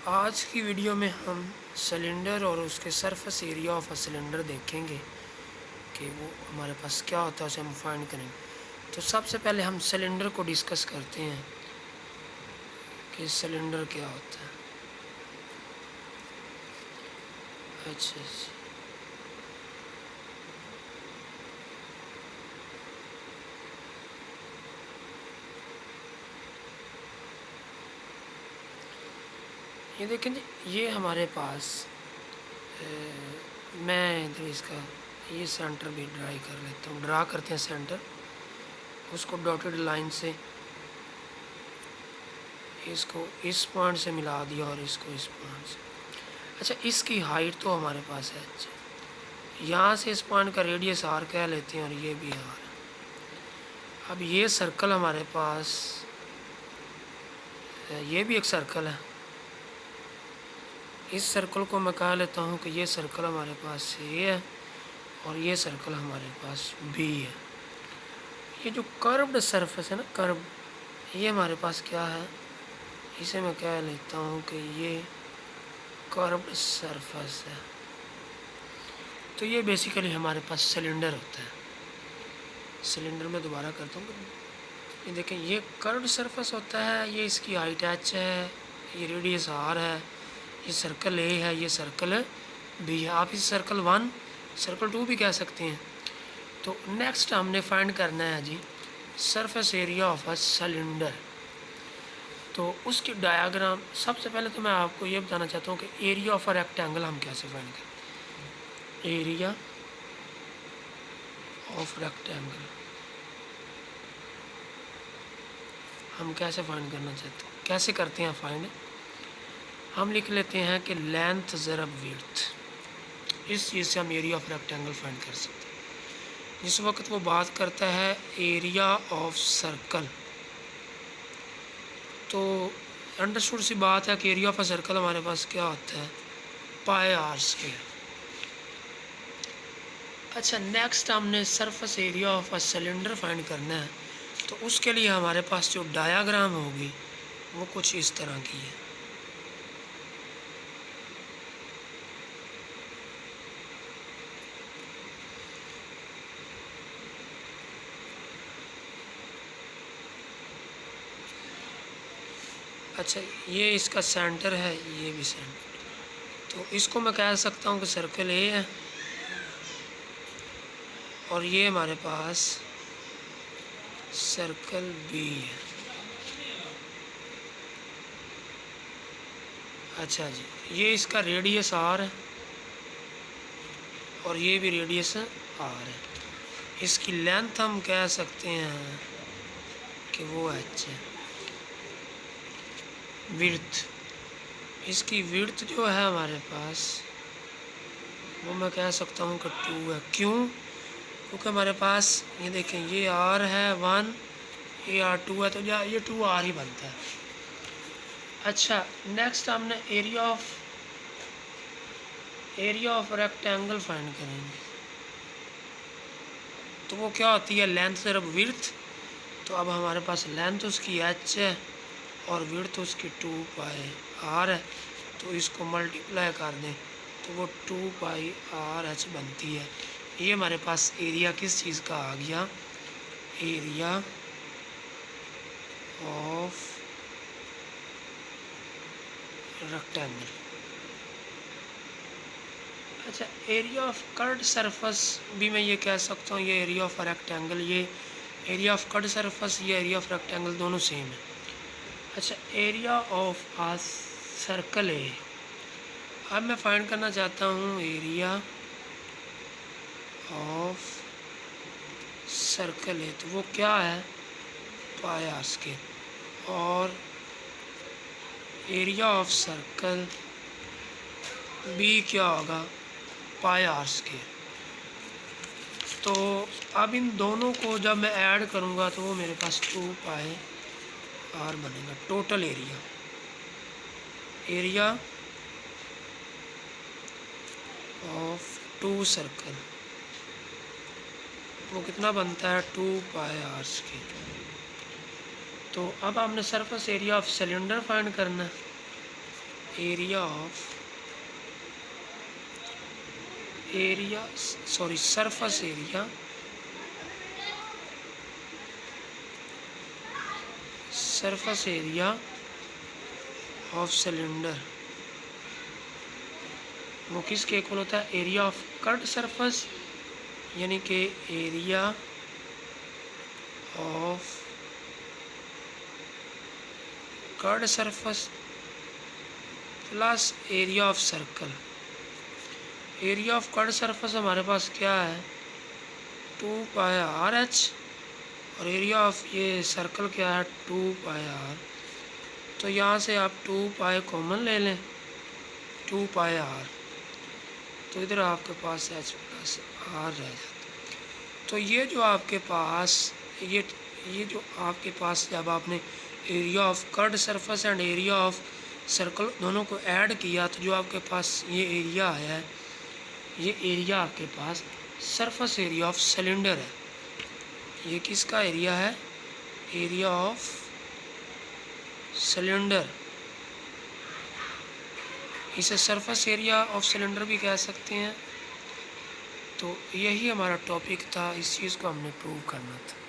आज की वीडियो में हम सिलेंडर और उसके surface area of a cylinder देखेंगे कि वो हमारे पास क्या होता है, उसे हम फाइंड करेंगे। तो सबसे पहले हम सिलेंडर को डिस्कस करते हैं कि सिलेंडर क्या होता है। अच्छा अच्छा, ये देखें जी, ये हमारे पास मैं इधर इसका ये सेंटर भी ड्रा करते हैं सेंटर, उसको डॉटेड लाइन से इसको इस पॉइंट से मिला दिया और इसको इस पॉइंट से। अच्छा, इसकी हाइट तो हमारे पास है। अच्छा, यहाँ से इस पॉइंट का रेडियस आर कह लेते हैं और ये भी आर है। अब ये सर्कल हमारे पास ये भी एक सर्कल है। इस सर्कल को मैं कह लेता हूँ कि ये सर्कल हमारे पास ए है और ये सर्कल हमारे पास बी है। ये जो कर्व्ड सरफेस है ना, कर्व, ये हमारे पास क्या है, इसे मैं कह लेता हूँ कि ये कर्व्ड सरफेस है। तो ये बेसिकली हमारे पास सिलेंडर होता है। सिलेंडर में दोबारा करता हूँ, ये देखें, ये कर्व्ड सरफेस होता है, ये इसकी हाइट एच है, ये रेडियस आर है, ये सर्कल ए है, ये सर्कल बी है। आप इस सर्कल 1 सर्कल 2 भी कह सकते हैं। तो नेक्स्ट हमने फाइंड करना है जी surface area of a cylinder. तो उसकी डायग्राम, सबसे पहले तो मैं आपको ये बताना चाहता हूँ कि एरिया ऑफ अ रेक्टेंगल हम कैसे फाइंड करें। एरिया ऑफ रेक्टेंगल हम कैसे फाइंड करना चाहते हैं, कैसे करते हैं फाइंड। हम लिख लेते हैं कि लेंथ ज़रब विड्थ, इस चीज़ से हम एरिया ऑफ रेक्टेंगल फाइंड कर सकते हैं। जिस वक्त वो बात करता है एरिया ऑफ सर्कल, तो अंडरस्टूड सी बात है कि एरिया ऑफ अ सर्कल हमारे पास क्या होता है, पाई आर स्क्वायर। अच्छा, नेक्स्ट हमने surface area of a cylinder find करना है। तो उसके लिए हमारे पास जो डायाग्राम होगी वो कुछ इस तरह की है। अच्छा, ये इसका सेंटर है, ये भी सेंटर, तो इसको मैं कह सकता हूँ कि सर्कल ए है और ये हमारे पास सर्कल बी है। अच्छा जी, ये इसका रेडियस आर है और ये भी रेडियस आर है। इसकी लेंथ हम कह सकते हैं कि वो एच है। विड्थ, इसकी विड्थ जो है हमारे पास, वो मैं कह सकता हूँ कि 2 है। क्यों? क्योंकि हमारे पास ये देखें, ये आर है 1, ये आर 2 है, तो ये 2 आर ही बनता है। अच्छा, नेक्स्ट हमने एरिया ऑफ रेक्टेंगल फाइंड करेंगे। तो वो क्या होती है, लेंथ सिर्फ विड्थ। तो अब हमारे पास लेंथ उसकी एच है और विड्थ उसकी 2 पाई आर है। तो इसको मल्टीप्लाई कर दें तो वो 2 पाई आर एच बनती है। ये हमारे पास एरिया किस चीज़ का आ गया, एरिया ऑफ रेक्टेंगल। अच्छा, एरिया ऑफ कर्ड सरफेस भी मैं ये कह सकता हूँ, ये एरिया ऑफ रेक्टेंगल, ये एरिया ऑफ कर्ड सरफेस, ये एरिया ऑफ रेक्टेंगल दोनों सेम है। अच्छा, एरिया ऑफ आ सर्कल है। अब मैं फाइंड करना चाहता हूँ एरिया ऑफ सर्कल है, तो वो क्या है, पाई आर स्क्वायर। और एरिया ऑफ सर्कल बी क्या होगा, पाई आर स्क्वायर। तो अब इन दोनों को जब मैं ऐड करूँगा तो वो मेरे पास 2 पाई आर बनेगा। टोटल एरिया ऑफ 2 सर्कल वो कितना बनता है, 2 पाई आर स्क्वायर। तो अब हमने surface area of cylinder find करना है। सरफेस एरिया ऑफ सिलेंडर, वो किसके इक्वल होता है? एरिया ऑफ कर्व्ड सरफेस, यानी कि area of curved surface plus area of circle. Area of curved surface हमारे पास क्या है? 2πr/h, और एरिया ऑफ ये सर्कल क्या है? 2πr। तो यहाँ से आप 2π कॉमन ले लें, 2πr, तो इधर आपके पास h प्लस r रह जाता। तो ये जो आपके पास ये जो आपके पास जब आपने area of curved surface and area of circle दोनों को ऐड किया, तो जो आपके पास ये एरिया है, ये एरिया आपके पास सरफेस एरिया ऑफ सिलेंडर है। ये किसका एरिया है? Area of cylinder. इसे सरफेस एरिया ऑफ सिलेंडर भी कह सकते हैं। तो यही हमारा टॉपिक था, इस चीज़ को हमने प्रूव करना था।